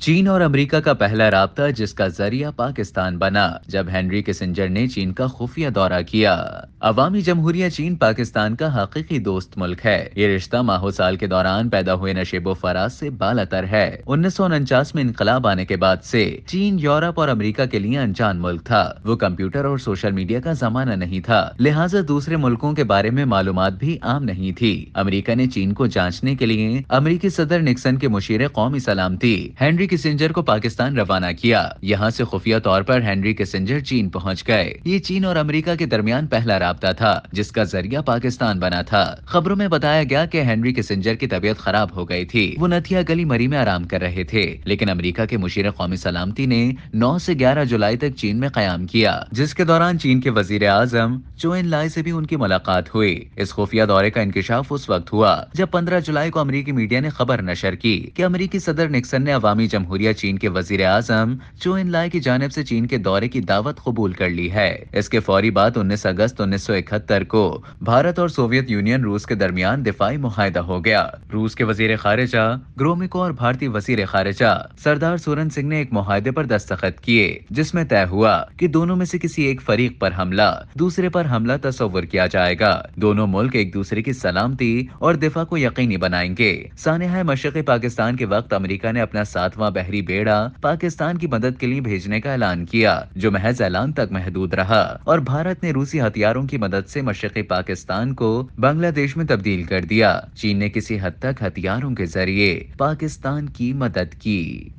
چین اور امریکہ کا پہلا رابطہ جس کا ذریعہ پاکستان بنا جب ہنری کسنجر نے چین کا خفیہ دورہ کیا۔ عوامی جمہوریہ چین پاکستان کا حقیقی دوست ملک ہے۔ یہ رشتہ ماہو سال کے دوران پیدا ہوئے نشیب و فراز سے بالاتر ہے۔ 1949 میں انقلاب آنے کے بعد سے چین یورپ اور امریکہ کے لیے انجان ملک تھا۔ وہ کمپیوٹر اور سوشل میڈیا کا زمانہ نہیں تھا، لہٰذا دوسرے ملکوں کے بارے میں معلومات بھی عام نہیں تھی۔ امریکہ نے چین کو جانچنے کے لیے امریکی صدر نکسن کے مشیر قومی سلامتی ہنری کسنجر کو پاکستان روانہ کیا۔ یہاں سے خفیہ طور پر ہنری کسنجر چین پہنچ گئے۔ یہ چین اور امریکہ کے درمیان پہلا رابطہ تھا جس کا ذریعہ پاکستان بنا تھا۔ خبروں میں بتایا گیا کہ ہنری کسنجر کی طبیعت خراب ہو گئی تھی۔ وہ نتھیا گلی مری میں آرام کر رہے تھے، لیکن امریکہ کے مشیر قومی سلامتی نے 9 سے 11 جولائی تک چین میں قیام کیا، جس کے دوران چین کے وزیر اعظم چو ان لائے سے بھی ان کی ملاقات ہوئی۔ اس خفیہ دورے کا انکشاف اس وقت ہوا جب 15 جولائی کو امریکی میڈیا نے خبر نشر کی کہ امریکی صدر نکسن نے عوامی جمہوریہ چین کے وزیر اعظم چو ان لائے کی جانب سے چین کے دورے کی دعوت قبول کر لی ہے۔ اس کے فوری بعد 19 اگست 1971 کو بھارت اور سوویت یونین روس کے درمیان دفاعی معاہدہ ہو گیا۔ روس کے وزیر خارجہ گرومیکو اور بھارتی وزیر خارجہ سردار سورن سنگھ نے ایک معاہدے پر دستخط کیے جس میں طے ہوا کہ دونوں میں سے کسی ایک فریق پر حملہ دوسرے پر حملہ تصور کیا جائے گا۔ دونوں ملک ایک دوسرے کی سلامتی اور دفاع کو یقینی بنائیں گے۔ سانحہ مشرقی پاکستان کے وقت امریکہ نے اپنا 7واں بحری بیڑا پاکستان کی مدد کے لیے بھیجنے کا اعلان کیا، جو محض اعلان تک محدود رہا، اور بھارت نے روسی ہتھیاروں کی مدد سے مشرقی پاکستان کو بنگلہ دیش میں تبدیل کر دیا۔ چین نے کسی حد تک ہتھیاروں کے ذریعے پاکستان کی مدد کی۔